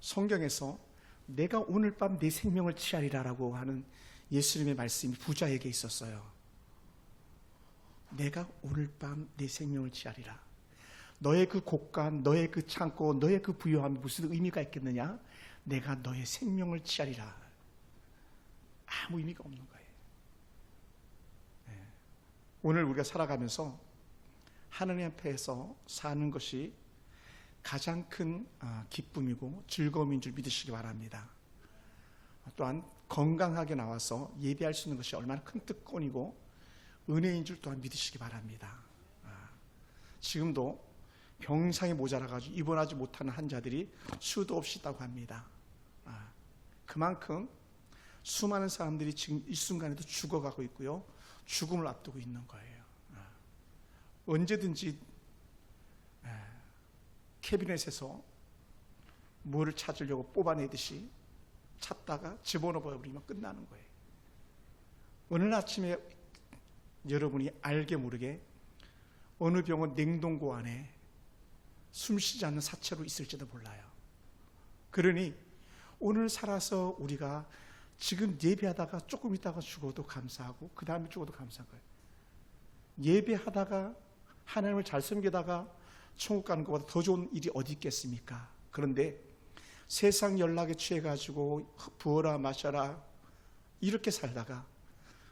성경에서 내가 오늘 밤 내 생명을 취하리라라고 하는 예수님의 말씀이 부자에게 있었어요. 내가 오늘 밤 내 생명을 취하리라. 너의 그 곳간, 너의 그 창고, 너의 그 부유함이 무슨 의미가 있겠느냐? 내가 너의 생명을 취하리라. 아무 의미가 없는 거예요. 오늘 우리가 살아가면서 하나님 앞에서 사는 것이 가장 큰 기쁨이고 즐거움인 줄 믿으시기 바랍니다. 또한 건강하게 나와서 예배할 수 있는 것이 얼마나 큰 특권이고 은혜인 줄 또한 믿으시기 바랍니다. 지금도 병상이 모자라가지고 입원하지 못하는 환자들이 수도 없이 있다고 합니다. 그만큼 수많은 사람들이 지금 이 순간에도 죽어가고 있고요, 죽음을 앞두고 있는 거예요. 언제든지 캐비넷에서 뭐를 찾으려고 뽑아내듯이 찾다가 집어넣어버리면 끝나는 거예요. 오늘 아침에 여러분이 알게 모르게 어느 병원 냉동고 안에 숨쉬지 않는 사체로 있을지도 몰라요. 그러니 오늘 살아서 우리가 지금 예배하다가 조금 있다가 죽어도 감사하고 그 다음에 죽어도 감사한 거예요. 예배하다가 하나님을 잘 섬기다가 천국 가는 것보다 더 좋은 일이 어디 있겠습니까? 그런데 세상 연락에 취해가지고 부어라 마셔라 이렇게 살다가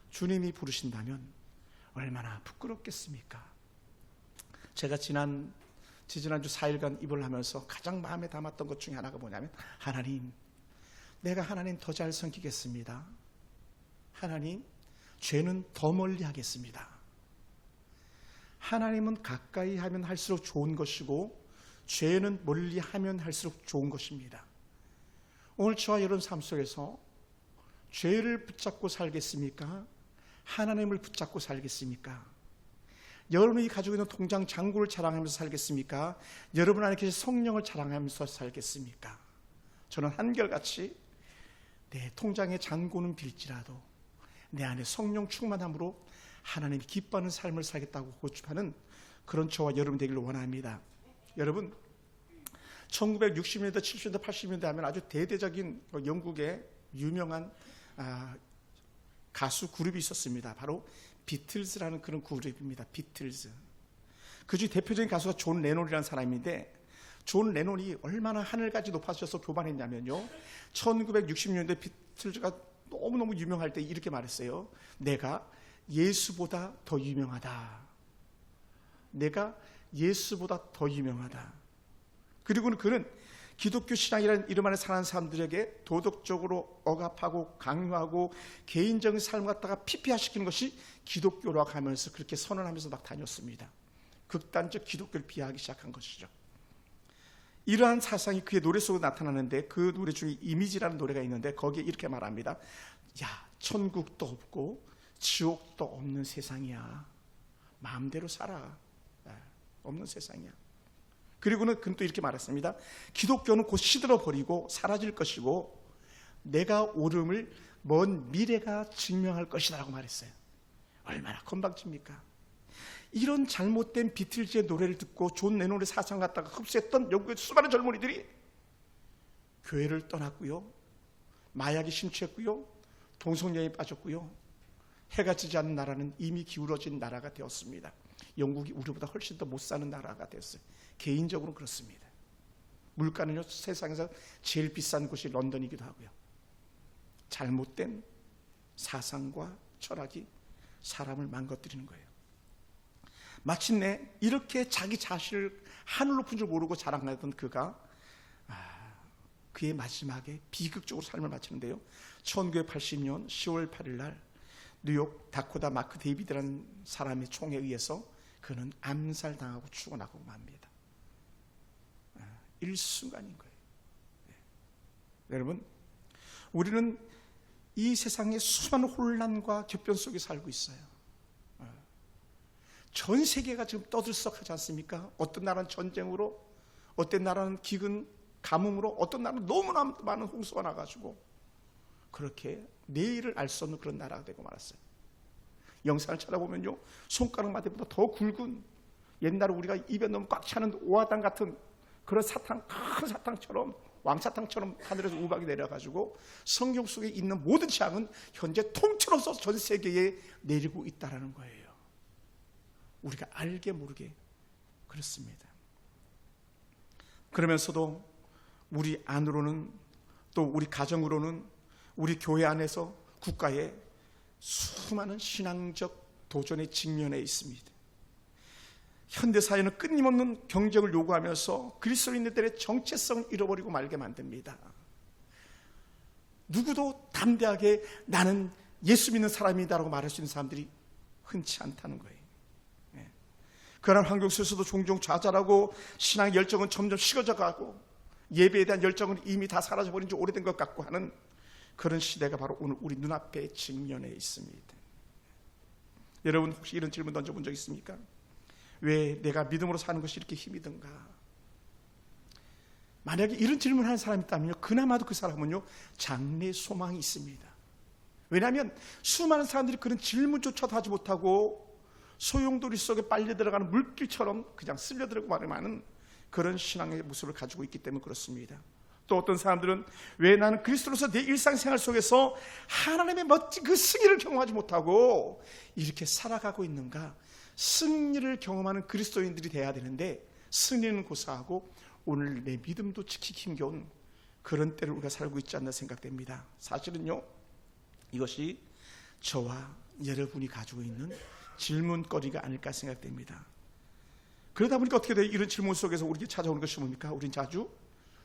주님이 부르신다면 얼마나 부끄럽겠습니까? 제가 지난주 4일간 입을 하면서 가장 마음에 담았던 것 중에 하나가 뭐냐면, 하나님, 내가 하나님 더 잘 섬기겠습니다. 하나님, 죄는 더 멀리 하겠습니다. 하나님은 가까이 하면 할수록 좋은 것이고 죄는 멀리 하면 할수록 좋은 것입니다. 오늘 저와 여러분 삶 속에서 죄를 붙잡고 살겠습니까? 하나님을 붙잡고 살겠습니까? 여러분이 가지고 있는 통장 잔고를 자랑하면서 살겠습니까? 여러분 안에 계신 성령을 자랑하면서 살겠습니까? 저는 한결같이 내 통장의 잔고는 빌지라도 내 안에 성령 충만함으로 하나님이 기뻐하는 삶을 살겠다고 고집하는 그런 저와 여러분 되기를 원합니다. 여러분, 1960년대, 70년대, 80년대 하면 아주 대대적인 영국의 유명한 가수 그룹이 있었습니다. 바로 비틀즈라는 그런 그룹입니다. 비틀즈. 그중 대표적인 가수가 존 레논이라는 사람인데, 존 레논이 얼마나 하늘까지 높아져서 교만했냐면요, 1960년대 비틀즈가 너무너무 유명할 때 이렇게 말했어요. 내가 예수보다 더 유명하다. 내가 예수보다 더 유명하다. 그리고는 그는 기독교 신앙이라는 이름 안에 사는 사람들에게 도덕적으로 억압하고 강요하고 개인적인 삶을 갖다가 피폐화시키는 것이 기독교라고 하면서 그렇게 선언하면서 막 다녔습니다. 극단적 기독교를 비하하기 시작한 것이죠. 이러한 사상이 그의 노래 속에 나타나는데, 그 노래 중에 이미지라는 노래가 있는데 거기에 이렇게 말합니다. 야, 천국도 없고 지옥도 없는 세상이야. 마음대로 살아. 없는 세상이야. 그리고는 그는 또 이렇게 말했습니다. 기독교는 곧 시들어버리고 사라질 것이고 내가 옳음을 먼 미래가 증명할 것이다 라고 말했어요. 얼마나 건방집니까? 이런 잘못된 비틀즈의 노래를 듣고 존 레논의 사상 갖다가 흡수했던 영국의 수많은 젊은이들이 교회를 떠났고요, 마약에 심취했고요, 동성애에 빠졌고요, 해가 지지 않는 나라는 이미 기울어진 나라가 되었습니다. 영국이 우리보다 훨씬 더 못 사는 나라가 됐어요. 개인적으로 그렇습니다. 물가는요, 세상에서 제일 비싼 곳이 런던이기도 하고요. 잘못된 사상과 철학이 사람을 망가뜨리는 거예요. 마침내 이렇게 자기 자신을 하늘 높은 줄 모르고 자랑하던 그가 그의 마지막에 비극적으로 삶을 마치는데요, 1980년 10월 8일 날 뉴욕 다코다 마크 데이비드라는 사람의 총에 의해서 그는 암살당하고 죽어나가고 맙니다. 일순간인 거예요. 여러분, 우리는 이 세상의 수많은 혼란과 격변 속에 살고 있어요. 전 세계가 지금 떠들썩하지 않습니까? 어떤 나라는 전쟁으로, 어떤 나라는 기근, 가뭄으로, 어떤 나라는 너무나 많은 홍수가 나가지고 그렇게 내일을 알 수 없는 그런 나라가 되고 말았어요. 영상을 찾아보면요, 손가락마디보다 더 굵은, 옛날에 우리가 입에 넣으면 꽉 차는 오아당 같은 그런 사탕, 큰 사탕처럼 왕사탕처럼 하늘에서 우박이 내려가지고 성경 속에 있는 모든 재앙은 현재 통째로서 전 세계에 내리고 있다는 거예요. 우리가 알게 모르게 그렇습니다. 그러면서도 우리 안으로는, 또 우리 가정으로는, 우리 교회 안에서 국가에 수많은 신앙적 도전에 직면해 있습니다. 현대사회는 끊임없는 경쟁을 요구하면서 그리스도인들의 정체성을 잃어버리고 말게 만듭니다. 누구도 담대하게 나는 예수 믿는 사람이다라고 말할 수 있는 사람들이 흔치 않다는 거예요. 그러한 환경 속에서도 종종 좌절하고 신앙의 열정은 점점 식어져 가고 예배에 대한 열정은 이미 다 사라져버린 지 오래된 것 같고 하는 그런 시대가 바로 오늘 우리 눈앞에 직면해 있습니다. 여러분 혹시 이런 질문 던져본 적 있습니까? 왜 내가 믿음으로 사는 것이 이렇게 힘이 든가? 만약에 이런 질문을 하는 사람이 있다면요, 그나마도 그 사람은요 장래 소망이 있습니다. 왜냐하면 수많은 사람들이 그런 질문조차도 하지 못하고 소용돌이 속에 빨려 들어가는 물길처럼 그냥 쓸려 들어가는 그런 신앙의 모습을 가지고 있기 때문에 그렇습니다. 또 어떤 사람들은 왜 나는 그리스도로서 내 일상생활 속에서 하나님의 멋진 그 승리를 경험하지 못하고 이렇게 살아가고 있는가? 승리를 경험하는 그리스도인들이 돼야 되는데 승리는 고사하고 오늘 내 믿음도 지키기 힘겨운 그런 때를 우리가 살고 있지 않나 생각됩니다. 사실은요, 이것이 저와 여러분이 가지고 있는 질문거리가 아닐까 생각됩니다. 그러다 보니까 어떻게 돼요? 이런 질문 속에서 우리에게 찾아오는 것이 뭡니까? 우린 자주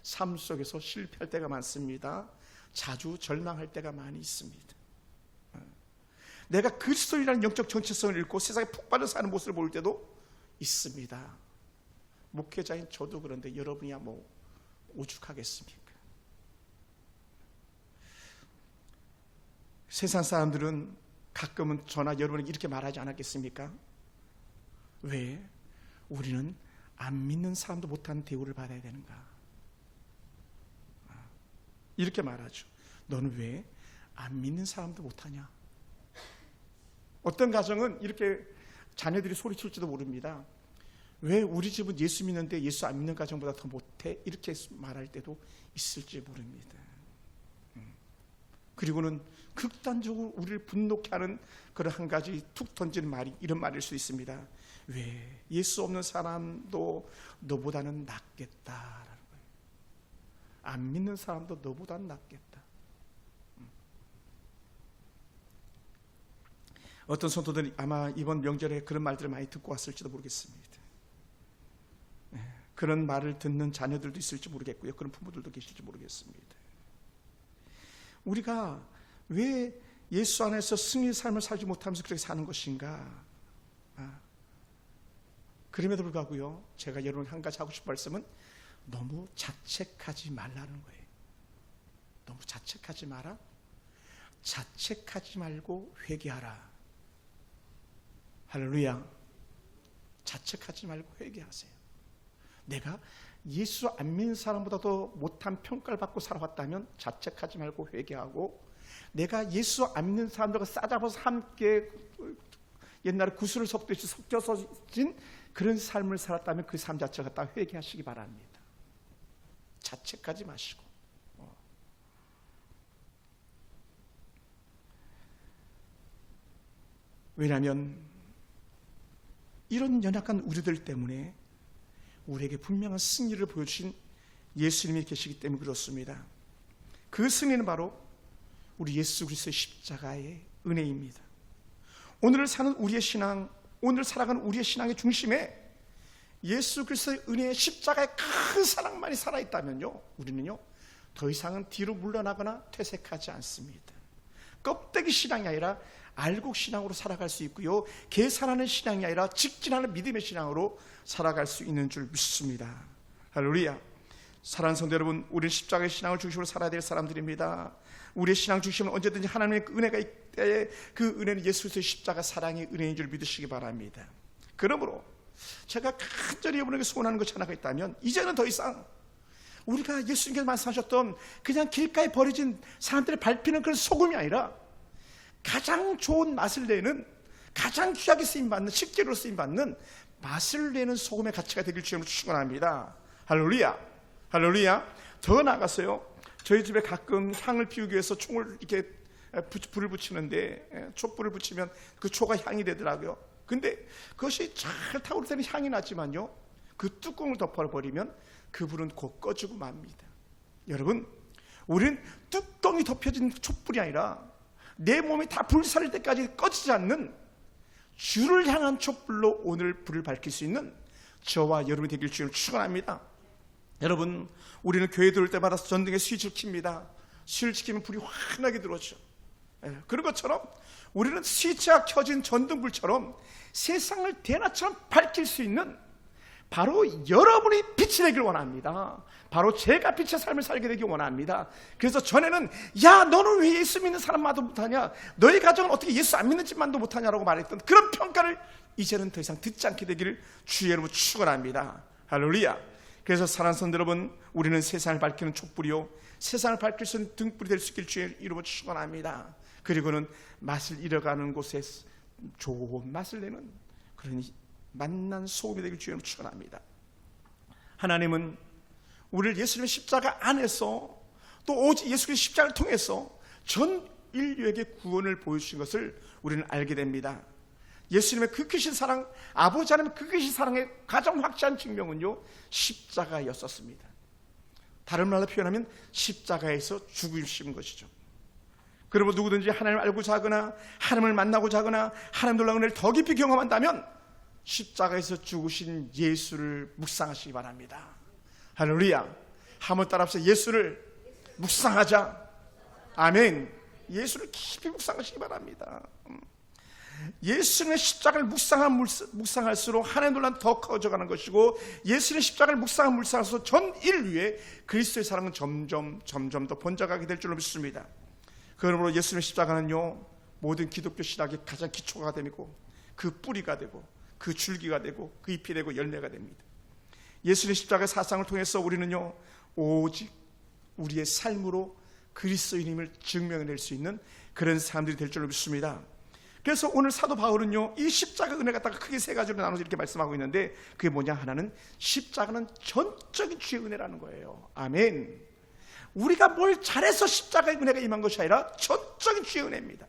삶 속에서 실패할 때가 많습니다. 자주 절망할 때가 많이 있습니다. 내가 그리스도인이라는 영적 정체성을 잃고 세상에 푹 빠져 사는 모습을 볼 때도 있습니다. 목회자인 저도 그런데 여러분이야 뭐 오죽하겠습니까? 세상 사람들은 가끔은 저나 여러분에게 이렇게 말하지 않았겠습니까? 왜 우리는 안 믿는 사람도 못하는 대우를 받아야 되는가? 이렇게 말하죠. 너는 왜 안 믿는 사람도 못하냐? 어떤 가정은 이렇게 자녀들이 소리칠지도 모릅니다. 왜 우리 집은 예수 믿는데 예수 안 믿는 가정보다 더 못해? 이렇게 말할 때도 있을지 모릅니다. 그리고는 극단적으로 우리를 분노케 하는 그런 한 가지 툭 던지는 말이 이런 말일 수 있습니다. 왜 예수 없는 사람도 너보다는 낫겠다라는 거예요. 안 믿는 사람도 너보다는 낫겠다. 어떤 성도들이 아마 이번 명절에 그런 말들을 많이 듣고 왔을지도 모르겠습니다. 그런 말을 듣는 자녀들도 있을지 모르겠고요. 그런 부모들도 계실지 모르겠습니다. 우리가 왜 예수 안에서 승리의 삶을 살지 못하면서 그렇게 사는 것인가? 그럼에도 불구하고요, 제가 여러분 한 가지 하고 싶은 말씀은 너무 자책하지 말라는 거예요. 너무 자책하지 마라. 자책하지 말고 회개하라. 할렐루야. 자책하지 말고 회개하세요. 내가 예수 안 믿는 사람보다도 못한 평가를 받고 살아왔다면 자책하지 말고 회개하고, 내가 예수 안 믿는 사람들과 싸잡아서 함께 옛날에 구슬을 섞듯이 섞여서 진 그런 삶을 살았다면 그 삶 자체가 다 회개하시기 바랍니다. 자책하지 마시고. 왜냐하면 이런 연약한 우리들 때문에 우리에게 분명한 승리를 보여주신 예수님이 계시기 때문에 그렇습니다. 그 승리는 바로 우리 예수 그리스도의 십자가의 은혜입니다. 오늘 사는 우리의 신앙, 오늘 살아가는 우리의 신앙의 중심에 예수 그리스도의 은혜의 십자가의 큰 사랑만이 살아있다면요, 우리는요 더 이상은 뒤로 물러나거나 퇴색하지 않습니다. 껍데기 신앙이 아니라 알곡 신앙으로 살아갈 수 있고요, 계산하는 신앙이 아니라 직진하는 믿음의 신앙으로 살아갈 수 있는 줄 믿습니다. 할렐루야. 사랑하는 성도 여러분, 우리는 십자가의 신앙을 중심으로 살아야 될 사람들입니다. 우리의 신앙 중심은 언제든지 하나님의 은혜가 있을 때에 그 은혜는 예수 그리스도의 십자가 사랑의 은혜인 줄 믿으시기 바랍니다. 그러므로 제가 간절히 여러분에게 소원하는 것이 하나가 있다면, 이제는 더 이상 우리가 예수님께서 말씀하셨던 그냥 길가에 버려진 사람들의 밟히는 그런 소금이 아니라 가장 좋은 맛을 내는, 가장 귀하게 쓰임받는, 식재료로 쓰임받는 맛을 내는 소금의 가치가 되길 주님으로 축원합니다. 할렐루야. 할렐루야. 더 나아가서요, 저희 집에 가끔 향을 피우기 위해서 총을 이렇게 불을 붙이는데 촛불을 붙이면 그 초가 향이 되더라고요. 근데 그것이 잘 타오를 때는 향이 나지만요, 그 뚜껑을 덮어버리면 그 불은 곧 꺼지고 맙니다. 여러분, 우리는 뚜껑이 덮여진 촛불이 아니라 내 몸이 다 불살릴 때까지 꺼지지 않는 주를 향한 촛불로 오늘 불을 밝힐 수 있는 저와 여러분이 되길 주님을 축원합니다. 여러분, 우리는 교회 들어올 때마다 전등에 스위치를 킵니다. 스위치를 키면 불이 환하게 들어오죠. 그런 것처럼 우리는 스위치가 켜진 전등불처럼 세상을 대낮처럼 밝힐 수 있는 바로 여러분이 빛이 되길 원합니다. 바로 제가 빛의 삶을 살게 되길 원합니다. 그래서 전에는 야, 너는 왜 예수 믿는 사람마도 못하냐, 너희 가정은 어떻게 예수 안 믿는 집만도 못하냐라고 말했던 그런 평가를 이제는 더 이상 듣지 않게 되기를 주의 이름으로 축원합니다. 할렐루야. 그래서 사랑하는 성도 여러분, 우리는 세상을 밝히는 촛불이요, 세상을 밝힐 수 있는 등불이 될 수 있기를 주의 이름으로 축원합니다. 그리고는 맛을 잃어가는 곳에 좋은 맛을 내는 그런 만난 소금이 되길 주의 이름으로 축원합니다. 하나님은 우리를 예수님의 십자가 안에서 또 오직 예수님의 십자가를 통해서 전 인류에게 구원을 보여주신 것을 우리는 알게 됩니다. 예수님의 그 크신 사랑, 아버지 하나님의 그 크신 사랑의 가장 확실한 증명은요, 십자가였었습니다. 다른 말로 표현하면 십자가에서 죽으신 것이죠. 그러므로 누구든지 하나님을 알고자 하거나 하나님을 만나고자 하거나 하나님 놀라운 은혜를 더 깊이 경험한다면 십자가에서 죽으신 예수를 묵상하시기 바랍니다. 할렐루야. 한번 따라합시다. 예수를 묵상하자. 아멘. 예수를 깊이 묵상하시기 바랍니다. 예수님의 십자가를 묵상할수록 하나님의 놀라는 더 커져가는 것이고, 예수님의 십자가를 묵상할수록 전 인류의 그리스도의 사랑은 점점 더 번져가게 될 줄로 믿습니다. 그러므로 예수님의 십자가는요, 모든 기독교 신학의 가장 기초가 되고 그 뿌리가 되고 그 줄기가 되고 그 잎이 되고 열매가 됩니다. 예수님의 십자가의 사상을 통해서 우리는요, 오직 우리의 삶으로 그리스도인임을 증명해낼 수 있는 그런 사람들이 될 줄로 믿습니다. 그래서 오늘 사도 바울은요, 이 십자가 은혜 갖다가 크게 세 가지로 나눠서 이렇게 말씀하고 있는데, 그게 뭐냐 하나는 십자가는 전적인 주의 은혜라는 거예요. 아멘. 우리가 뭘 잘해서 십자가의 은혜가 임한 것이 아니라 전적인 주의 은혜입니다.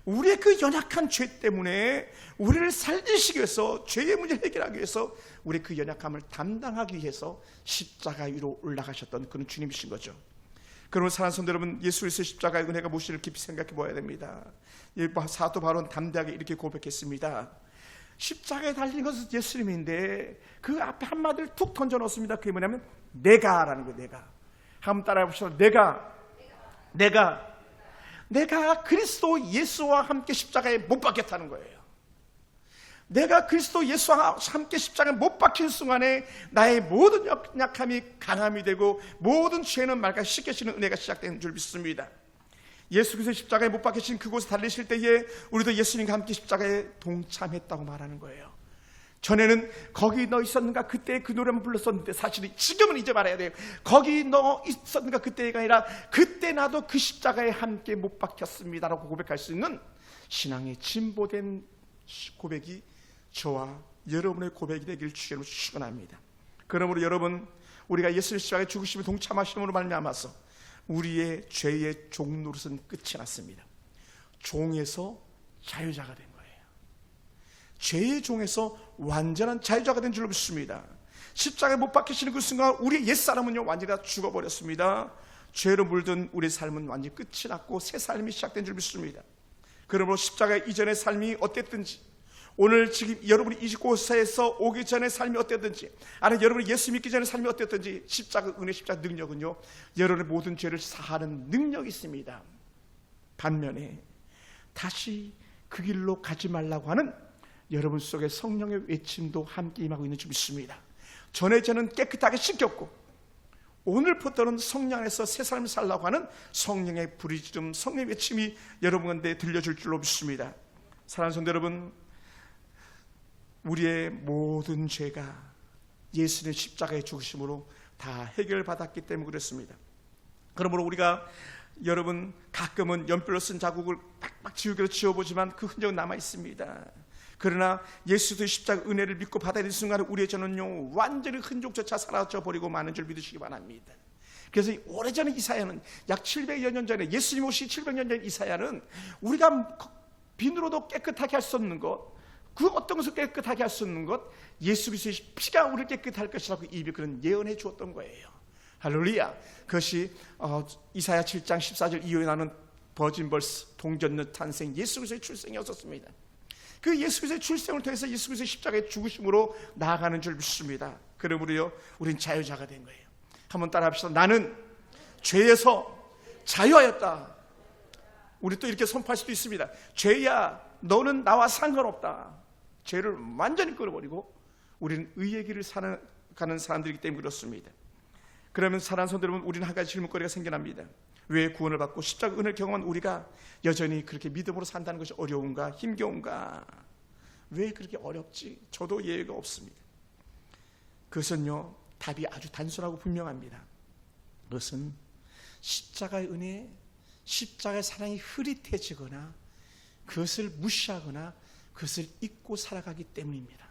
우리의 그 연약한 죄 때문에 우리를 살리시기 위해서, 죄의 문제를 해결하기 위해서 우리의 그 연약함을 담당하기 위해서 십자가 위로 올라가셨던 그런 주님이신 거죠. 그러면 사랑하는 성도 여러분, 예수 그리스도의 십자가의 은혜가 무엇인지를 깊이 생각해 보아야 됩니다. 사도 바울은 담대하게 이렇게 고백했습니다. 십자가에 달린 것은 예수님인데 그 앞에 한마디를 툭 던져 넣습니다. 그게 뭐냐면 내가라는 거예요. 내가. 한번 따라해 보시죠. 내가 그리스도 예수와 함께 십자가에 못 박혔다는 거예요. 내가 그리스도 예수와 함께 십자가에 못 박힌 순간에 나의 모든 약함이 강함이 되고 모든 죄는 말까 씻겨지는 은혜가 시작되는 줄 믿습니다. 예수 그리스도 십자가에 못 박히신 그곳에 달리실 때에 우리도 예수님과 함께 십자가에 동참했다고 말하는 거예요. 전에는 거기 너 있었는가 그때 그 노래만 불렀었는데, 사실은 지금은 이제 말해야 돼요. 거기 너 있었는가 그때가 아니라 그때 나도 그 십자가에 함께 못 박혔습니다라고 고백할 수 있는 신앙의 진보된 고백이 저와 여러분의 고백이 되길 주님으로 축원합니다. 그러므로 여러분, 우리가 예수의 십자가에 죽으심에 동참하심으로 말미암아서 우리의 죄의 종 노릇은 끝이 났습니다. 종에서 자유자가 된 거예요. 죄의 종에서 완전한 자유자가 된 줄로 믿습니다. 십자가에 못 박히시는 그 순간 우리의 옛사람은요, 완전히 다 죽어버렸습니다. 죄로 물든 우리의 삶은 완전히 끝이 났고 새 삶이 시작된 줄 믿습니다. 그러므로 십자가 이전의 삶이 어땠든지, 오늘 지금 여러분이 이곳에서 오기 전의 삶이 어땠든지, 아니면 여러분이 예수 믿기 전의 삶이 어땠든지, 십자가 은혜, 십자가 능력은요, 여러분의 모든 죄를 사하는 능력이 있습니다. 반면에 다시 그 길로 가지 말라고 하는 여러분 속에 성령의 외침도 함께 임하고 있는 줄 믿습니다. 전에 저는 깨끗하게 씻겼고 오늘부터는 성령 안에서 새 삶을 살라고 하는 성령의 부르짖음, 성령의 외침이 여러분 가운데 들려줄 줄로 믿습니다. 사랑하는 성도 여러분, 우리의 모든 죄가 예수님의 십자가의 죽으심으로 다 해결받았기 때문에 그렇습니다. 그러므로 우리가 여러분 가끔은 연필로 쓴 자국을 빡빡 지우개로 지워보지만 그 흔적은 남아 있습니다. 그러나 예수의 십자가 은혜를 믿고 받아들인 순간에 우리의 죄는요, 완전히 흔적조차 사라져 버리고 마는 줄 믿으시기 바랍니다. 그래서 오래전에 이사야는 약 700여 년 전에, 예수님 오시 700년 전 이사야는 우리가 비누로도 깨끗하게 할 수 없는 것, 그 어떤 것을 깨끗하게 할 수 없는 것, 예수 그리스도의 피가 우리를 깨끗하게 할 것이라고 이미 그런 예언해 주었던 거예요. 할렐루야. 그것이 이사야 7장 14절 이후에 나는 버진벌스, 동전녀 탄생, 예수 그리스도의 출생이었었습니다. 그 예수 그리스도의 출생을 통해서 예수 그리스도의 십자가의 죽으심으로 나아가는 줄 믿습니다. 그러므로요, 우린 자유자가 된 거예요. 한번 따라합시다. 나는 죄에서 자유하였다. 우리 또 이렇게 선포할 수도 있습니다. 죄야, 너는 나와 상관없다. 죄를 완전히 끊어버리고 우리는 의의 길을 가는 사람들이기 때문에 그렇습니다. 그러면 사랑하는 성도 여러분, 우리는 한 가지 질문거리가 생겨납니다. 왜 구원을 받고 십자가 은혜를 경험한 우리가 여전히 그렇게 믿음으로 산다는 것이 어려운가, 힘겨운가? 왜 그렇게 어렵지? 저도 예외가 없습니다. 그것은요, 답이 아주 단순하고 분명합니다. 그것은 십자가의 은혜, 십자가의 사랑이 흐릿해지거나 그것을 무시하거나 그것을 잊고 살아가기 때문입니다.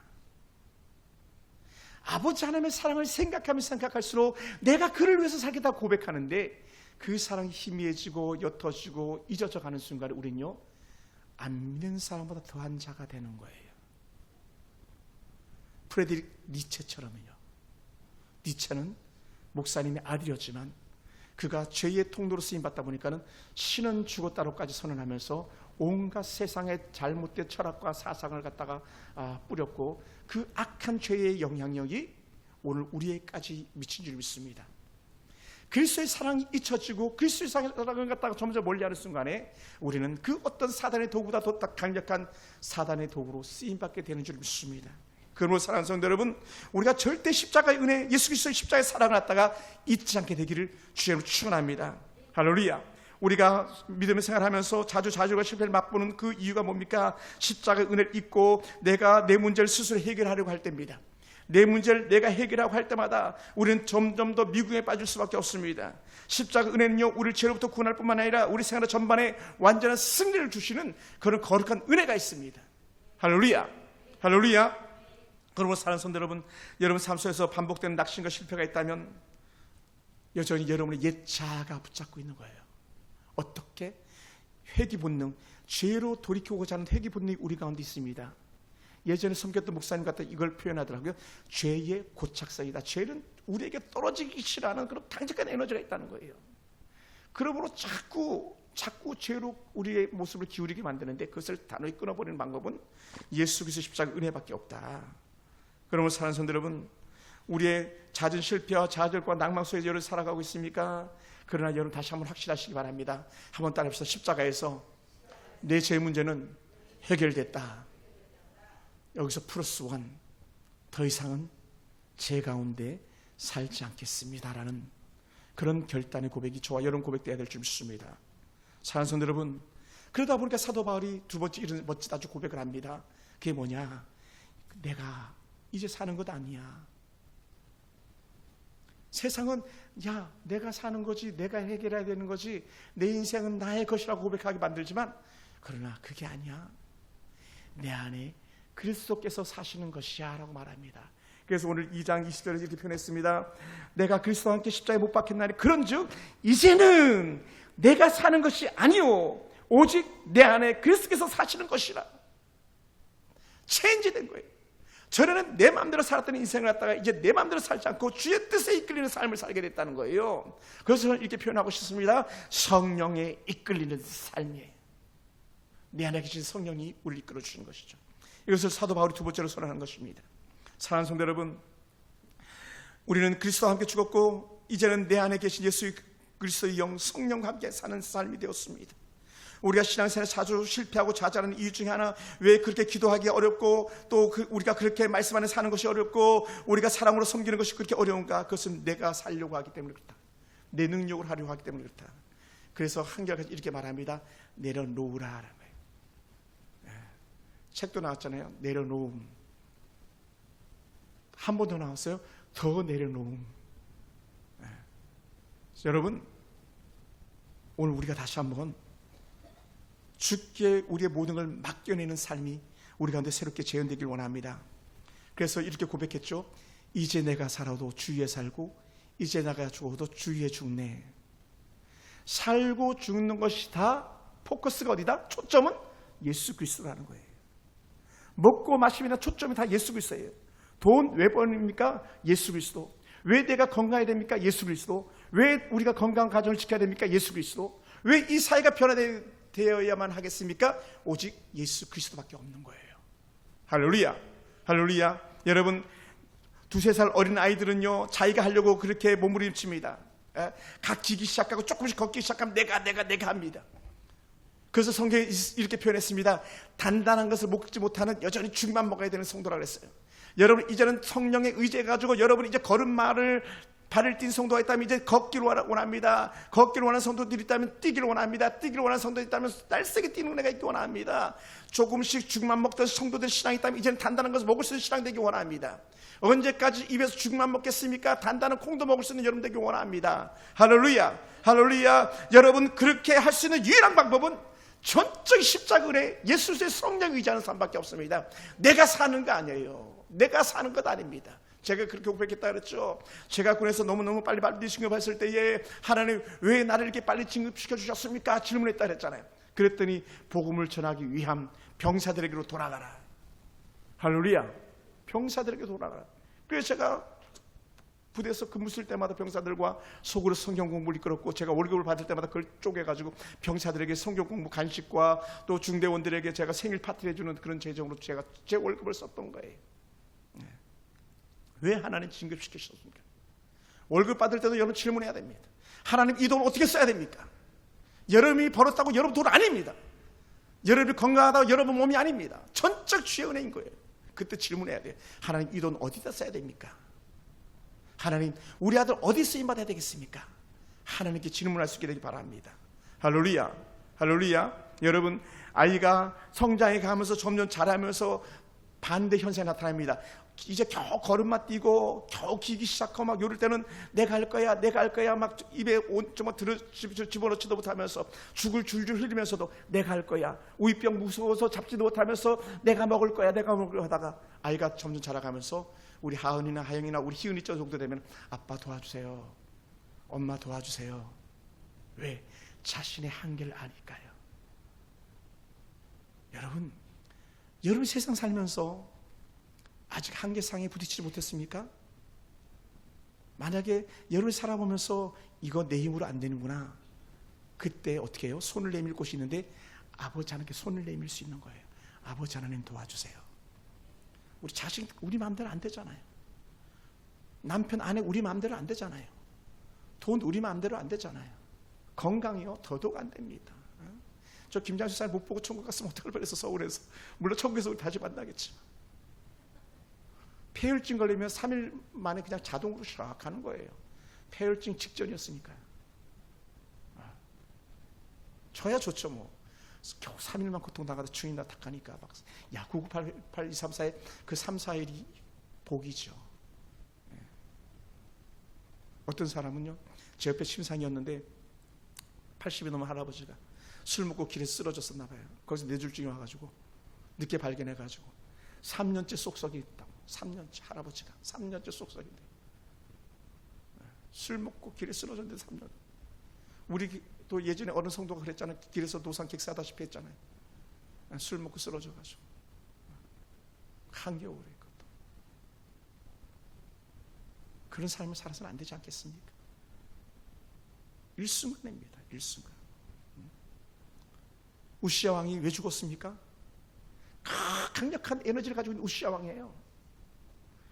아버지 하나님의 사랑을 생각하면 생각할수록 내가 그를 위해서 살겠다 고백하는데 그 사랑이 희미해지고 옅어지고 잊어져 가는 순간에 우리는요, 안 믿는 사람보다 더한 자가 되는 거예요. 프레드릭 니체처럼요. 니체는 목사님의 아들이었지만 그가 죄의 통로로 쓰임받다 보니까는 신은 죽었다로까지 선언하면서 온갖 세상의 잘못된 철학과 사상을 갖다가 뿌렸고 그 악한 죄의 영향력이 오늘 우리에까지 미친 줄 믿습니다. 그리스도의 사랑이 잊혀지고 그리스도의 사랑을 갖다가 점점 멀리하는 순간에 우리는 그 어떤 사단의 도구보다 더 강력한 사단의 도구로 쓰임받게 되는 줄 믿습니다. 그러므로 사랑하는 성도 여러분, 우리가 절대 십자가의 은혜, 예수 그리스도의 십자가의 사랑을 갖다가 잊지 않게 되기를 주님으로 축원합니다. 할렐루야. 우리가 믿음의 생활하면서 자주가 실패를 맛보는 그 이유가 뭡니까? 십자가의 은혜를 잊고 내가 내 문제를 스스로 해결하려고 할 때입니다. 내 문제를 내가 해결하고 할 때마다 우리는 점점 더 미궁에 빠질 수밖에 없습니다. 십자가 은혜는요, 우리를 죄로부터 구원할 뿐만 아니라 우리 생활 전반에 완전한 승리를 주시는 그런 거룩한 은혜가 있습니다. 할렐루야. 할렐루야. 그러므로 사랑하는 성도 여러분, 여러분 삶 속에서 반복되는 낙심과 실패가 있다면 여전히 여러분의 옛 자아가 붙잡고 있는 거예요. 어떻게? 회개 본능, 죄로 돌이켜오고자 하는 회개 본능이 우리 가운데 있습니다. 예전에 섬겼던 목사님 같은 이걸 표현하더라고요. 죄의 고착성이다. 죄는 우리에게 떨어지기 싫어하는 그런 강력한 에너지가 있다는 거예요. 그러므로 자꾸 죄로 우리의 모습을 기울이게 만드는데 그것을 단호히 끊어버리는 방법은 예수 그리스도 십자가 은혜밖에 없다. 그러므로 사랑하는 성도 여러분, 우리의 잦은 실패와 좌절과 낭만 속에 여러분 살아가고 있습니까? 그러나 여러분 다시 한번 확실하시기 바랍니다. 한번 따라합시다. 십자가에서 내 죄 문제는 해결됐다. 여기서 플러스 원, 더 이상은 죄 가운데 살지 않겠습니다라는 그런 결단의 고백이 저와 여러분 고백되어야 될 줄 믿습니다. 사랑하는 성도 여러분, 그러다 보니까 사도 바울이 두 번째 이런 멋진 아주 고백을 합니다. 그게 뭐냐? 내가 이제 사는 것 아니야. 세상은 야, 내가 사는 거지, 내가 해결해야 되는 거지, 내 인생은 나의 것이라고 고백하게 만들지만 그러나 그게 아니야. 내 안에 그리스도께서 사시는 것이야 라고 말합니다. 그래서 오늘 2장 20절에 이렇게 표현했습니다. 내가 그리스도와 함께 십자가에 못 박혔나니 그런즉 이제는 내가 사는 것이 아니요 오직 내 안에 그리스도께서 사시는 것이라. 체인지된 거예요. 전에는 내 마음대로 살았던 인생을 갖다가 이제 내 마음대로 살지 않고 주의 뜻에 이끌리는 삶을 살게 됐다는 거예요. 그래서 저는 이렇게 표현하고 싶습니다. 성령에 이끌리는 삶이에요. 내 안에 계신 성령이 우리를 이끌어 주시는 것이죠. 이것을 사도 바울이 두 번째로 선언한 것입니다. 사랑하는 성도 여러분, 우리는 그리스도와 함께 죽었고 이제는 내 안에 계신 예수 그리스도의 영 성령과 함께 사는 삶이 되었습니다. 우리가 신앙생활에 자주 실패하고 좌절하는 이유 중에 하나, 왜 그렇게 기도하기 어렵고 또 우리가 그렇게 말씀 안에 사는 것이 어렵고 우리가 사랑으로 섬기는 것이 그렇게 어려운가? 그것은 내가 살려고 하기 때문에 그렇다. 내 능력을 하려고 하기 때문에 그렇다. 그래서 한결같이 이렇게 말합니다. 내려놓으라. 책도 나왔잖아요. 내려놓음. 한 번 더 나왔어요. 더 내려놓음. 여러분, 오늘 우리가 다시 한번 주께 우리의 모든 걸 맡겨내는 삶이 우리 가운데 새롭게 재현되길 원합니다. 그래서 이렇게 고백했죠. 이제 내가 살아도 주 위에 살고 이제 내가 죽어도 주위에 죽네. 살고 죽는 것이 다 포커스가 어디다? 초점은 예수 그리스도라는 거예요. 먹고 마시면 초점이 다 예수 그리스도예요. 돈 왜 버립니까? 예수 그리스도. 왜 내가 건강해야 됩니까? 예수 그리스도. 왜 우리가 건강한 가정을 지켜야 됩니까? 예수 그리스도. 왜 이 사회가 변화되어야만 하겠습니까? 오직 예수 그리스도밖에 없는 거예요. 할렐루야, 할렐루야. 여러분, 2-3살 어린 아이들은요, 자기가 하려고 그렇게 몸부림칩니다. 갓기기 시작하고 조금씩 걷기 시작하면 내가 합니다. 그래서 성경에 이렇게 표현했습니다. 단단한 것을 먹지 못하는 여전히 죽만 먹어야 되는 성도라고 했어요. 여러분, 이제는 성령에 의지해가지고 여러분 이제 걸음마를 발을 띈 성도가 있다면 이제 걷기를 원합니다. 걷기를 원하는 성도들이 있다면 뛰기를 원합니다. 뛰기를 원하는 성도들이 있다면 날쌔게 뛰는 은혜가 있기 원합니다. 조금씩 죽만 먹던 성도들 신앙이 있다면 이제는 단단한 것을 먹을 수 있는 신앙 되기 원합니다. 언제까지 입에서 죽만 먹겠습니까? 단단한 콩도 먹을 수 있는 여러분 되기 원합니다. 할렐루야, 할렐루야. 여러분, 그렇게 할 수 있는 유일한 방법은 전적 십자가 은혜, 예수의 성령 의지하는 삶밖에 없습니다. 내가 사는 거 아니에요. 내가 사는 것 아닙니다. 제가 그렇게 고백했다 그랬죠. 제가 군에서 너무너무 빨리 진급했을 때에 하나님 왜 나를 이렇게 빨리 진급시켜 주셨습니까? 질문했다 그랬잖아요. 그랬더니 복음을 전하기 위함 병사들에게로 돌아가라. 할렐루야. 병사들에게 돌아가라. 그래서 제가 부대에서 근무 쓸 때마다 병사들과 속으로 성경 공부를 이끌었고, 제가 월급을 받을 때마다 그걸 쪼개가지고 병사들에게 성경 공부 간식과 또 중대원들에게 제가 생일 파티를 해주는 그런 재정으로 제가 제 월급을 썼던 거예요. 왜 하나님 진급시키셨습니까? 월급 받을 때도 여러분 질문해야 됩니다. 하나님, 이 돈 어떻게 써야 됩니까? 여러분이 벌었다고 여러분 돈 아닙니다. 여러분이 건강하다고 여러분 몸이 아닙니다. 전적 주의 은혜인 거예요. 그때 질문해야 돼요. 하나님, 이 돈 어디다 써야 됩니까? 하나님, 우리 아들 어디 쓰임받아야 되겠습니까? 하나님께 질문할 수 있게 되기 바랍니다. 할렐루야, 할렐루야. 여러분, 아이가 성장해 가면서 점점 자라면서 반대 현상이 나타납니다. 이제 겨우 걸음마 뛰고 겨우 기기 시작하고 막 요럴 때는 내가 할 거야 막 입에 정말 집어넣지도 못하면서 죽을 줄줄 흘리면서도 내가 할 거야. 우유병 무서워서 잡지도 못하면서 내가 먹을 거야 하다가 아이가 점점 자라가면서 우리 하은이나 하영이나 우리 희은이 정도 되면 아빠 도와주세요, 엄마 도와주세요. 왜? 자신의 한계를 아니까요. 여러분 세상 살면서 아직 한계상에 부딪히지 못했습니까? 만약에 여러분이 살아보면서 이거 내 힘으로 안 되는구나, 그때 어떻게 해요? 손을 내밀 곳이 있는데 아버지 하나님께 손을 내밀 수 있는 거예요. 아버지 하나님 도와주세요. 우리 자식 우리 마음대로 안 되잖아요. 남편 아내 우리 마음대로 안 되잖아요. 돈 우리 마음대로 안 되잖아요. 건강이요 더더욱 안 됩니다. 저 김장수 살 못 보고 천국 갔으면 어떡할 뻔해서 서울에서. 물론 천국에서 우리 다시 만나겠지만 폐혈증 걸리면 3일 만에 그냥 자동으로 시작하는 거예요. 폐혈증 직전이었으니까요. 저야 좋죠 뭐. 겨우 3일만 고통당하다 주인 나탁하니까 막 998, 234의 그 3, 4일이 복이죠. 어떤 사람은요, 제 옆에 심상이었는데 80이 넘은 할아버지가 술 먹고 길에 쓰러졌었나 봐요. 거기서 뇌졸중이 와가지고 늦게 발견해가지고 3년째 쏙썩이 있다고. 3년째 할아버지가 3년째 쏙썩인데 술 먹고 길에 쓰러졌는데 3년. 우리 또 예전에 어느 성도가 그랬잖아요. 길에서 노상객 싸다시피 했잖아요. 술 먹고 쓰러져가지고 한겨울에 그것도. 그런 삶을 살아서는 안 되지 않겠습니까? 일순간입니다. 일순간. 우시야 왕이 왜 죽었습니까? 강력한 에너지를 가지고 있는 우시야 왕이에요.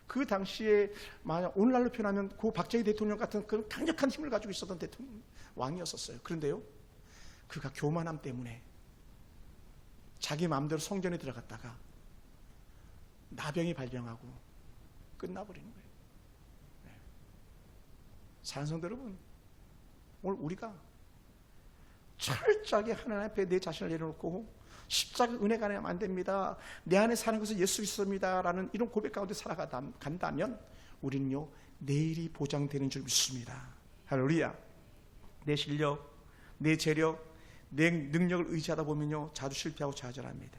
그 당시에 만약 오늘날로 표현하면 고 박정희 대통령 같은 그런 강력한 힘을 가지고 있었던 대통령 왕이었었어요. 그런데요, 그가 교만함 때문에 자기 마음대로 성전에 들어갔다가 나병이 발병하고 끝나버리는 거예요. 네. 사랑하는 성도 여러분, 오늘 우리가 철저하게 하나님 앞에 내 자신을 내려놓고 십자가 은혜가 아니면 안 됩니다, 내 안에 사는 것은 예수 그리스도입니다 라는 이런 고백 가운데 살아간다면 우리는요 내일이 보장되는 줄 믿습니다. 할렐루야. 내 실력, 내 재력, 내 능력을 의지하다 보면요 자주 실패하고 좌절합니다.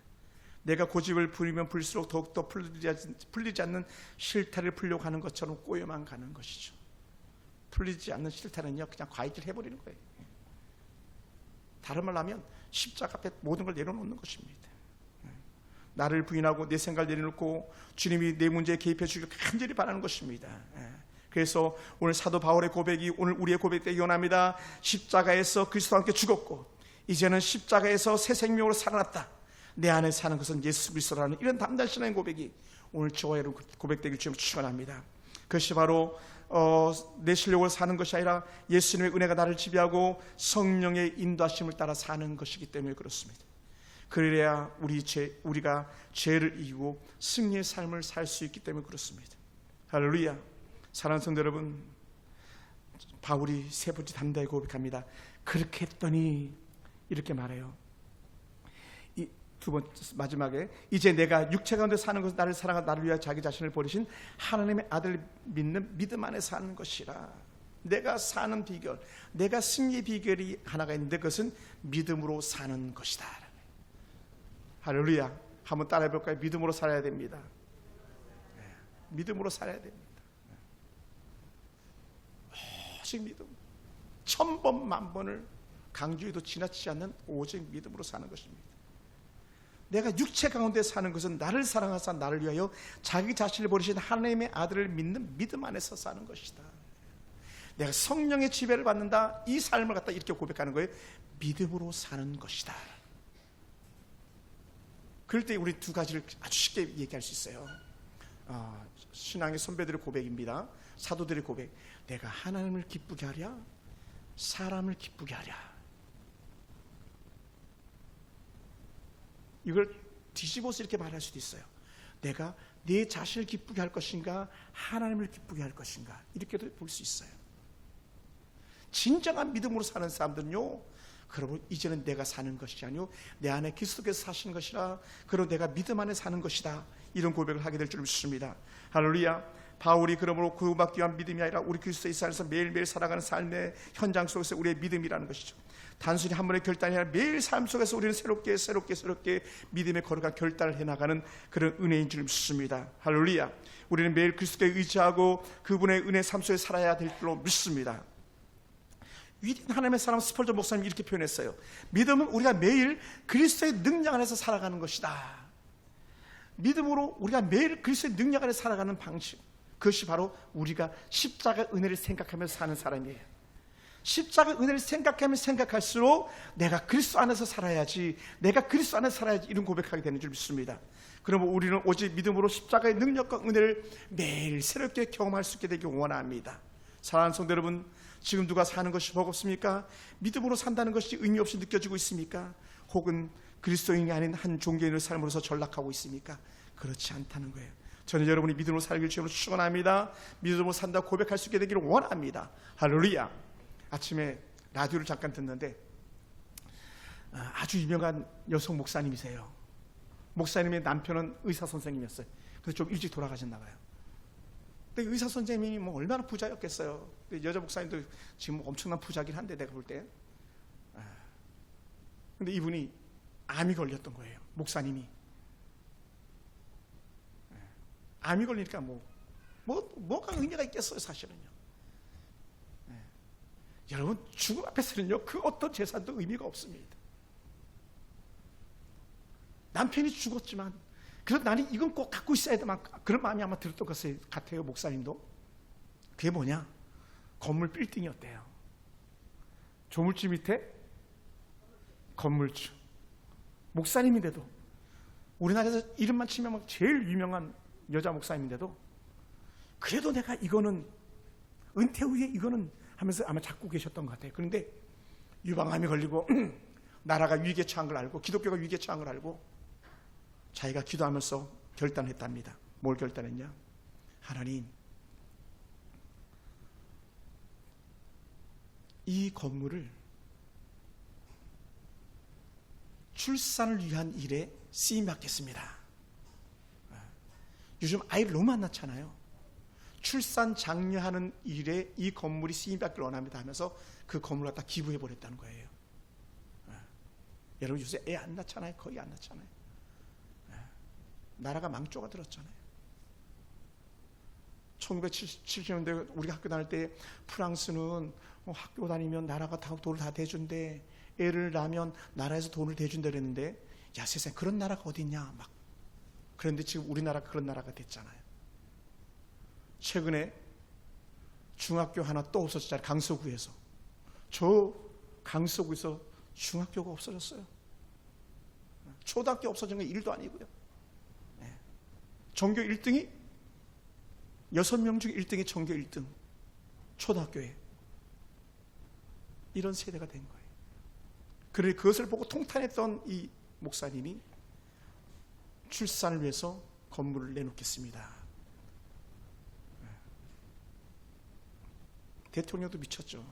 내가 고집을 부리면 부릴수록 더욱더 풀리지 않는 실타를 풀려고 하는 것처럼 꼬여만 가는 것이죠. 풀리지 않는 실타는요, 그냥 과잉질 해버리는 거예요. 다른 말로 하면 십자가 앞에 모든 걸 내려놓는 것입니다. 나를 부인하고 내 생각을 내려놓고 주님이 내 문제에 개입해 주기를 간절히 바라는 것입니다. 그래서 오늘 사도 바울의 고백이 오늘 우리의 고백되기 원합니다. 십자가에서 그리스도와 함께 죽었고 이제는 십자가에서 새 생명으로 살아났다. 내 안에 사는 것은 예수 그리스도라는 이런 담대한 신앙의 고백이 오늘 저와 여러분 고백되길 주님을 축원합니다. 그것이 바로 내 실력으로 사는 것이 아니라 예수님의 은혜가 나를 지배하고 성령의 인도하심을 따라 사는 것이기 때문에 그렇습니다. 그래야 우리가 죄를 이기고 승리의 삶을 살 수 있기 때문에 그렇습니다. 할렐루야. 사랑하는 성도 여러분, 바울이 세 번째 담대하게 고백합니다. 그렇게 했더니 이렇게 말해요. 이 두 번째 마지막에 이제 내가 육체 가운데 사는 것은 나를 사랑하고 나를 위하여 자기 자신을 버리신 하나님의 아들을 믿는 믿음 안에 사는 것이라. 내가 사는 비결, 내가 승리의 비결이 하나가 있는데 그것은 믿음으로 사는 것이다. 할렐루야. 한번 따라해 볼까요? 믿음으로 살아야 됩니다. 믿음으로 살아야 됩니다. 오직 믿음. 1000번 만번을 강조해도 지나치지 않는 오직 믿음으로 사는 것입니다. 내가 육체 가운데 사는 것은 나를 사랑하사 나를 위하여 자기 자신을 버리신 하나님의 아들을 믿는 믿음 안에서 사는 것이다. 내가 성령의 지배를 받는다. 이 삶을 갖다 이렇게 고백하는 거예요. 믿음으로 사는 것이다. 그럴 때 우리 두 가지를 아주 쉽게 얘기할 수 있어요. 신앙의 선배들의 고백입니다. 사도들의 고백. 내가 하나님을 기쁘게 하랴 사람을 기쁘게 하랴. 이걸 뒤집어서 이렇게 말할 수도 있어요. 내가 내 자신을 기쁘게 할 것인가 하나님을 기쁘게 할 것인가 이렇게도 볼 수 있어요. 진정한 믿음으로 사는 사람들은요, 그러면 이제는 내가 사는 것이 아니요 내 안에 그리스도께서 사시는 것이라. 그리고 내가 믿음 안에 사는 것이다. 이런 고백을 하게 될 줄 믿습니다. 할렐루야. 바울이 그러므로 구원받기 위한 믿음이 아니라 우리 그리스도 예수 안에서 매일매일 살아가는 삶의 현장 속에서 우리의 믿음이라는 것이죠. 단순히 한 번의 결단이 아니라 매일 삶 속에서 우리는 새롭게 믿음의 거룩한 결단을 해나가는 그런 은혜인 줄 믿습니다. 할렐루야. 우리는 매일 그리스도에 의지하고 그분의 은혜 삶 속에 살아야 될 줄로 믿습니다. 위대한 하나님의 사람 스펄전 목사님이 이렇게 표현했어요. 믿음은 우리가 매일 그리스도의 능력 안에서 살아가는 것이다. 믿음으로 우리가 매일 그리스도의 능력 안에서 살아가는 방식, 그것이 바로 우리가 십자가 은혜를 생각하면서 사는 사람이에요. 십자가 은혜를 생각하면 생각할수록 내가 그리스도 안에서 살아야지, 내가 그리스도 안에서 살아야지 이런 고백하게 되는 줄 믿습니다. 그러면 우리는 오직 믿음으로 십자가의 능력과 은혜를 매일 새롭게 경험할 수 있게 되길 원합니다. 사랑하는 성도 여러분, 지금 누가 사는 것이 버겁습니까? 믿음으로 산다는 것이 의미 없이 느껴지고 있습니까? 혹은 그리스도인이 아닌 한 종교인의 삶으로서 전락하고 있습니까? 그렇지 않다는 거예요. 저는 여러분이 믿음으로 살길 주님으로 축원합니다. 믿음으로 산다 고백할 수 있게 되기를 원합니다. 할렐루야. 아침에 라디오를 잠깐 듣는데 아주 유명한 여성 목사님이세요. 목사님의 남편은 의사 선생님이었어요. 그래서 좀 일찍 돌아가셨나 봐요. 근데 의사 선생님이 뭐 얼마나 부자였겠어요. 근데 여자 목사님도 지금 엄청난 부자긴 한데 내가 볼 때. 근데 이분이 암이 걸렸던 거예요. 목사님이. 암이 걸리니까 뭐가 의미가 있겠어요, 사실은요. 여러분, 죽음 앞에서는요, 그 어떤 재산도 의미가 없습니다. 남편이 죽었지만, 그래도 나는 이건 꼭 갖고 있어야 돼. 그런 마음이 아마 들었던 것 같아요, 목사님도. 그게 뭐냐? 건물 빌딩이었대요. 조물주 밑에 건물주. 목사님인데도, 우리나라에서 이름만 치면 제일 유명한 여자 목사님인데도, 그래도 내가 이거는, 은퇴 후에 이거는 하면서 아마 잡고 계셨던 것 같아요. 그런데 유방암이 걸리고 나라가 위기에 처한 걸 알고, 기독교가 위기에 처한 걸 알고 자기가 기도하면서 결단했답니다. 뭘 결단했냐? 하나님, 이 건물을 출산을 위한 일에 쓰임받겠습니다. 요즘 아이를 너무 안 낳잖아요. 출산 장려하는 일에 이 건물이 쓰임받기를 원합니다 하면서 그 건물을 갖다 기부해버렸다는 거예요. 여러분, 요새 애 안 낳잖아요. 거의 안 낳잖아요. 나라가 망조가 들었잖아요. 1970년대 우리가 학교 다닐 때 프랑스는 학교 다니면 나라가 다 돈을 다 대준대. 애를 낳으면 나라에서 돈을 대준다 그랬는데, 야 세상에 그런 나라가 어디 있냐 막. 그런데 지금 우리나라가 그런 나라가 됐잖아요. 최근에 중학교 하나 또 없어졌잖아요. 강서구에서. 저 강서구에서 중학교가 없어졌어요. 초등학교 없어진 건 일도 아니고요. 전교 1등이 6명 중 1등이 전교 1등. 초등학교에. 이런 세대가 된 거예요. 그래 그것을 보고 통탄했던 이 목사님이 출산을 위해서 건물을 내놓겠습니다. 대통령도 미쳤죠.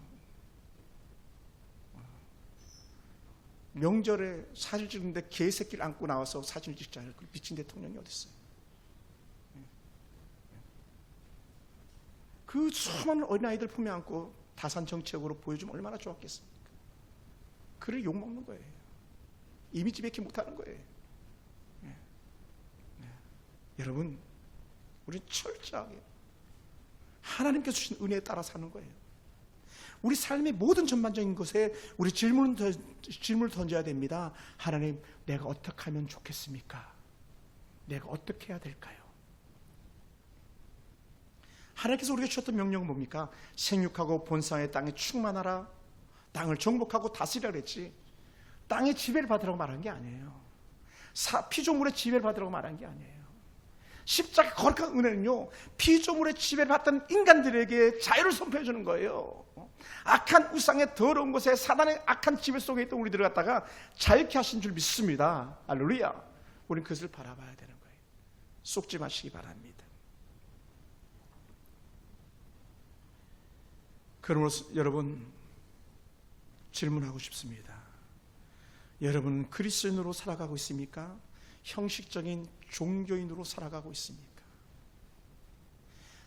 명절에 사진 찍는데 개새끼를 안고 나와서 사진을 찍자는 그 미친 대통령이 어디 있어요? 그 수많은 어린아이들 품에 안고 다산 정책으로 보여주면 얼마나 좋았겠습니까? 그를 욕먹는 거예요. 이미지 뵙기 못하는 거예요. 여러분, 우리는 철저하게 하나님께서 주신 은혜에 따라 사는 거예요. 우리 삶의 모든 전반적인 것에 우리 질문을 던져야 됩니다. 하나님, 내가 어떻게 하면 좋겠습니까? 내가 어떻게 해야 될까요? 하나님께서 우리가 주셨던 명령은 뭡니까? 생육하고 본상의 땅에 충만하라. 땅을 정복하고 다스리라 그랬지. 땅의 지배를 받으라고 말한 게 아니에요. 피조물의 지배를 받으라고 말한 게 아니에요. 십자가 거룩한 은혜는요, 피조물의 지배를 받던 인간들에게 자유를 선포해 주는 거예요. 악한 우상의 더러운 곳에 사단의 악한 지배 속에 있던 우리들을 갖다가 자유케 하신 줄 믿습니다. 할렐루야. 우리는 그것을 바라봐야 되는 거예요. 속지 마시기 바랍니다. 그러므로 여러분, 질문하고 싶습니다. 여러분 그리스도인으로 살아가고 있습니까? 형식적인 종교인으로 살아가고 있습니까?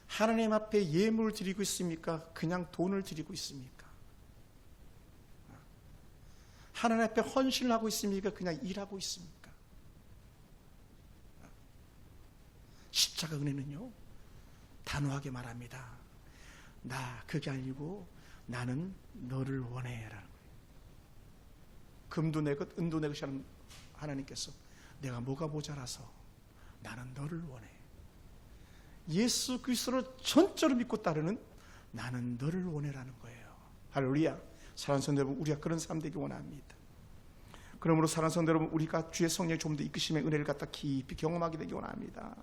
하나님 앞에 예물을 드리고 있습니까? 그냥 돈을 드리고 있습니까? 하나님 앞에 헌신을 하고 있습니까? 그냥 일하고 있습니까? 십자가 은혜는요, 단호하게 말합니다. 나 그게 아니고 나는 너를 원해 라는 거예요. 금도 내 것 은도 내 것이 하는 하나님께서 내가 뭐가 모자라서 나는 너를 원해. 예수 그리스도를 전적으로 믿고 따르는 나는 너를 원해라는 거예요. 할렐루야. 사랑하는 성도 여러분, 우리가 그런 사람 되기 원합니다. 그러므로 사랑하는 성도 여러분, 우리가 주의 성령의 좀 더 이끄심의 은혜를 갖다 깊이 경험하게 되기 원합니다.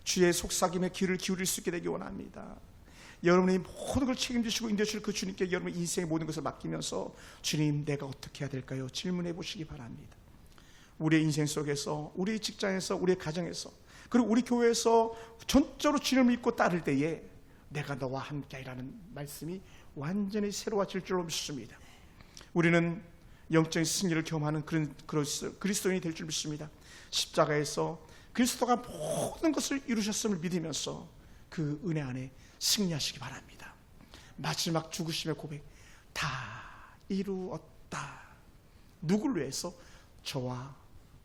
주의 속삭임에 귀를 기울일 수 있게 되기 원합니다. 여러분이 모든 걸 책임지시고 인도하실 그 주님께 여러분 인생의 모든 것을 맡기면서 주님, 내가 어떻게 해야 될까요? 질문해 보시기 바랍니다. 우리의 인생 속에서, 우리 직장에서, 우리의 가정에서, 그리고 우리 교회에서 전적으로 주님을 믿고 따를 때에 내가 너와 함께이라는 말씀이 완전히 새로워질 줄로 믿습니다. 우리는 영적인 승리를 경험하는 그런 그리스도인이 될 줄 믿습니다. 십자가에서 그리스도가 모든 것을 이루셨음을 믿으면서 그 은혜 안에 승리하시기 바랍니다. 마지막 죽으심의 고백, 다 이루었다. 누구를 위해서? 저와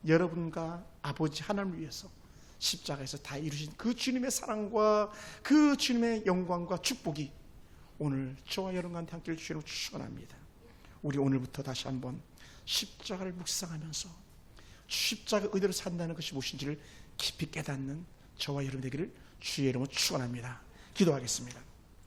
여러분과 아버지 하나님을 위해서 십자가에서 다 이루신 그 주님의 사랑과 그 주님의 영광과 축복이 오늘 저와 여러분한테 함께 주시기를 축원합니다. 우리 오늘부터 다시 한번 십자가를 묵상하면서 십자가 의대로 산다는 것이 무엇인지를 깊이 깨닫는 저와 여러분 되기를 주의 이름으로 축원합니다. 기도하겠습니다.